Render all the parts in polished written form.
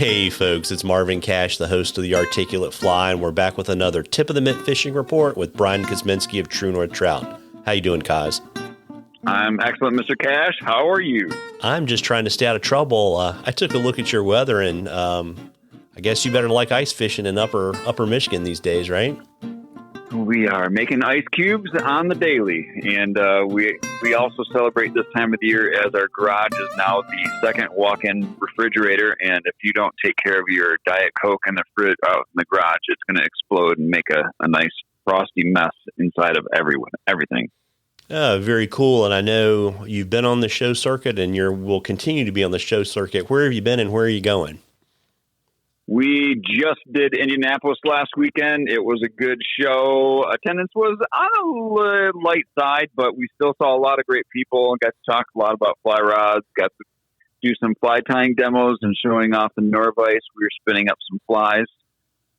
Hey folks, it's Marvin Cash, the host of The Articulate Fly, and we're back with another Tip of the Mitt fishing report with Brian Kosminski of True North Trout. How you doing, Kaz? I'm excellent, Mr. Cash. How are you? I'm just trying to stay out of trouble. I took a look at your weather, and I guess you better like ice fishing in upper Michigan these days, right? We are making ice cubes on the daily, and we also celebrate this time of the year as our garage is now the second walk-in refrigerator, and if you don't take care of your Diet Coke in the fridge out in the garage, it's going to explode and make a nice frosty mess inside of everything. Very cool, and I know you've been on the show circuit, and will continue to be on the show circuit. Where have you been, and where are you going? We just did Indianapolis last weekend. It was a good show. Attendance was on a light side, but we still saw a lot of great people. Got to talk a lot about fly rods. Got to do some fly tying demos and showing off the Norvice. We were spinning up some flies.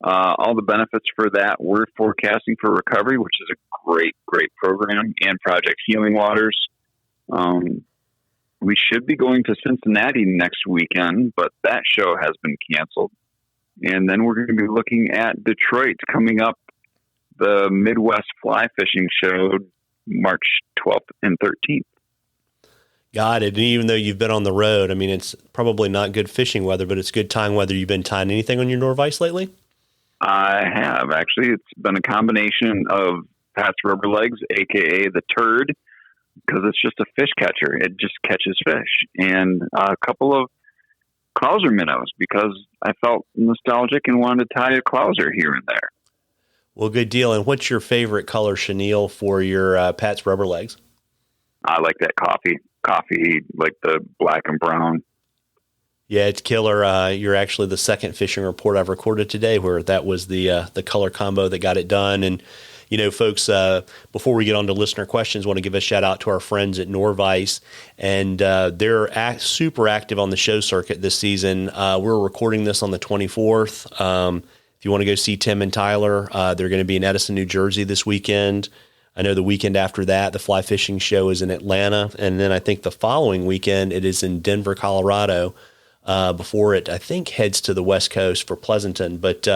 All the benefits for that. We're forecasting for recovery, which is a great program, and Project Healing Waters. We should be going to Cincinnati next weekend, but that show has been canceled. And then we're going to be looking at Detroit coming up, the Midwest Fly Fishing Show, March 12th and 13th. Got it. And even though you've been on the road, I mean, it's probably not good fishing weather, but it's good tying weather. You've been tying anything on your Norvice lately? I have, actually. It's been a combination of Pat's Rubber Legs, a.k.a. the Turd, because it's just a fish catcher. It just catches fish. And a couple of Clouser minnows, because I felt nostalgic and wanted to tie a Clouser here and there. Well, good deal. And what's your favorite color chenille for your Pat's Rubber Legs? I like that coffee, like the black and brown. Yeah, it's killer. You're actually the second fishing report I've recorded today where that was the color combo that got it done. And, you know, folks, before we get on to listener questions, want to give a shout out to our friends at Norvice. And they're super active on the show circuit this season. We're recording this on the 24th. If you want to go see Tim and Tyler, they're going to be in Edison, New Jersey this weekend. I know the weekend after that, the fly fishing show is in Atlanta. And then I think the following weekend, it is in Denver, Colorado. Before it, I think, heads to the West Coast for Pleasanton. But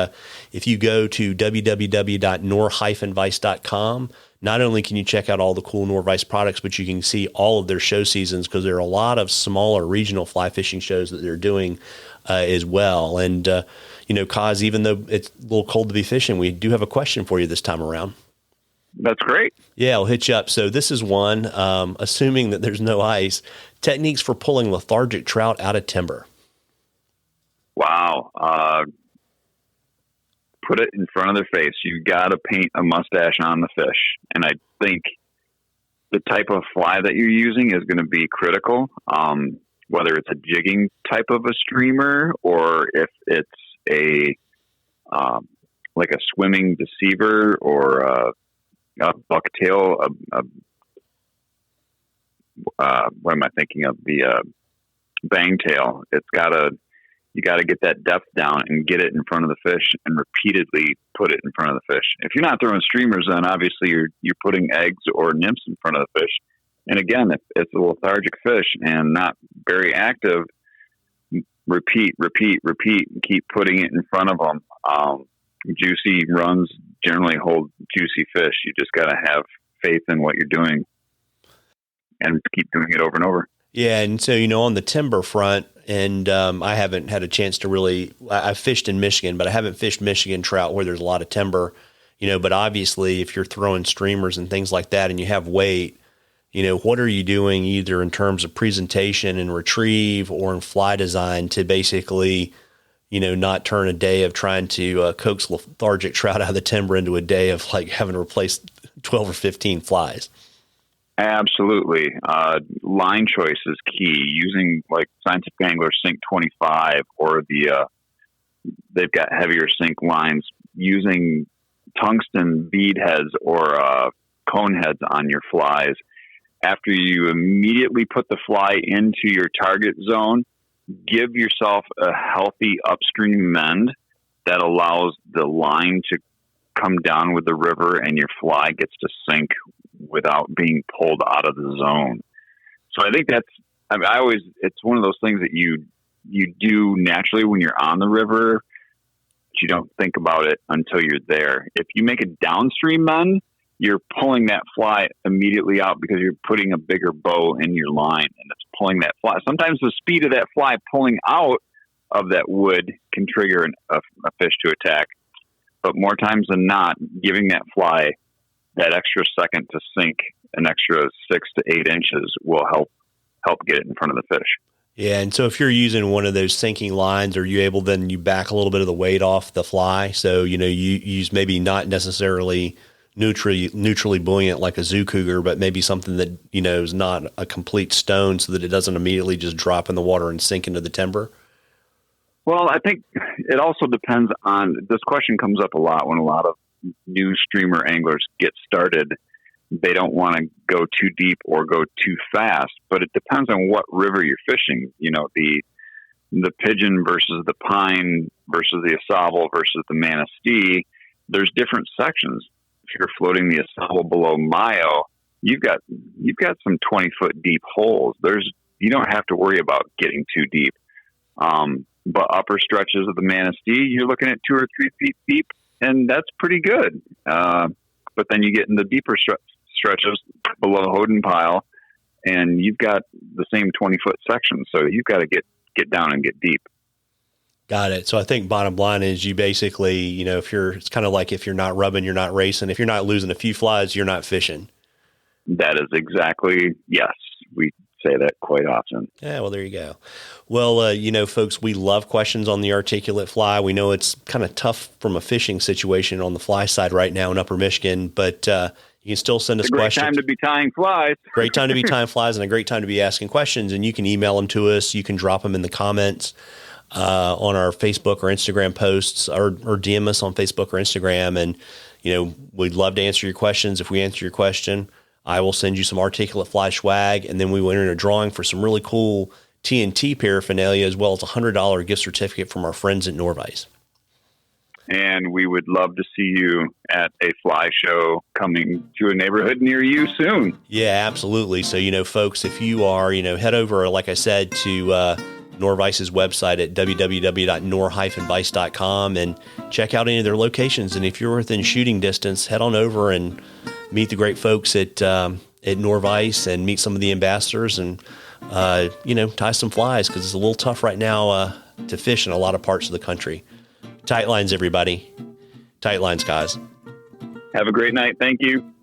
if you go to www.nor-vice.com, not only can you check out all the cool Norvice products, but you can see all of their show seasons, because there are a lot of smaller regional fly fishing shows that they're doing as well. And, you know, Kaz, even though it's a little cold to be fishing, we do have a question for you this time around. That's great. Yeah, I'll hit you up. So this is one, assuming that there's no ice, techniques for pulling lethargic trout out of timber. Wow. Put it in front of their face. You've got to paint a mustache on the fish. And I think the type of fly that you're using is going to be critical, whether it's a jigging type of a streamer or if it's a like a swimming deceiver or a bucktail. What am I thinking of? The bangtail. You got to get that depth down and get it in front of the fish and repeatedly put it in front of the fish. If you're not throwing streamers, then obviously you're putting eggs or nymphs in front of the fish. And again, if it's a lethargic fish and not very active, repeat, and keep putting it in front of them. Juicy runs generally hold juicy fish. You just got to have faith in what you're doing and keep doing it over and over. Yeah, and so, you know, on the timber front, and I haven't had a chance to I've fished in Michigan, but I haven't fished Michigan trout where there's a lot of timber, you know, but obviously if you're throwing streamers and things like that and you have weight, you know, what are you doing either in terms of presentation and retrieve or in fly design to basically, you know, not turn a day of trying to coax lethargic trout out of the timber into a day of like having to replace 12 or 15 flies? Absolutely. Line choice is key. Using like Scientific Angler Sync 25 or they've got heavier sync lines. Using tungsten bead heads or cone heads on your flies. After you immediately put the fly into your target zone, give yourself a healthy upstream mend that allows the line to come down with the river and your fly gets to sink without being pulled out of the zone. So I think it's one of those things that you you do naturally when you're on the river, but you don't think about it until you're there. If you make a downstream bend, you're pulling that fly immediately out because you're putting a bigger bow in your line and it's pulling that fly. Sometimes the speed of that fly pulling out of that wood can trigger a fish to attack. But more times than not, giving that fly that extra second to sink an extra 6 to 8 inches will help get it in front of the fish. Yeah, and so if you're using one of those sinking lines, are you able then you back a little bit of the weight off the fly? So, you use maybe not necessarily neutrally buoyant like a zoo cougar, but maybe something that, is not a complete stone so that it doesn't immediately just drop in the water and sink into the timber? Well, I think it also depends on, this question comes up a lot when a lot of new streamer anglers get started. They don't want to go too deep or go too fast, but it depends on what river you're fishing. The Pigeon versus the Pine versus the Asable versus the Manistee, there's different sections. If you're floating the Asable below Mayo, you've got some 20-foot deep holes. You don't have to worry about getting too deep. But upper stretches of the Manistee, you're looking at 2 or 3 feet deep, and that's pretty good. But then you get in the deeper stretches below Hoden Pile, and you've got the same 20-foot section. So you've got to get down and get deep. Got it. So I think bottom line is you basically, it's kind of like if you're not rubbing, you're not racing. If you're not losing a few flies, you're not fishing. That is exactly, yes. We say that quite often. Yeah, well, there you go. Well, folks, we love questions on the articulate fly. We know it's kind of tough from a fishing situation on the fly side right now in Upper Michigan, but you can still send us questions. Great time to be tying flies. Great time to be tying flies and a great time to be asking questions. And you can email them to us. You can drop them in the comments on our Facebook or Instagram posts, or DM us on Facebook or Instagram. And, we'd love to answer your questions. If we answer your question, I will send you some articulate fly swag, and then we will enter a drawing for some really cool TNT paraphernalia, as well as a $100 gift certificate from our friends at Norvise. And we would love to see you at a fly show coming to a neighborhood near you soon. Yeah, absolutely. So, folks, if you are, head over, like I said, to Norvice's website at www.nor-vice.com and check out any of their locations. And if you're within shooting distance, head on over and meet the great folks at Norvice and meet some of the ambassadors and, tie some flies, because it's a little tough right now to fish in a lot of parts of the country. Tight lines, everybody. Tight lines, guys. Have a great night. Thank you.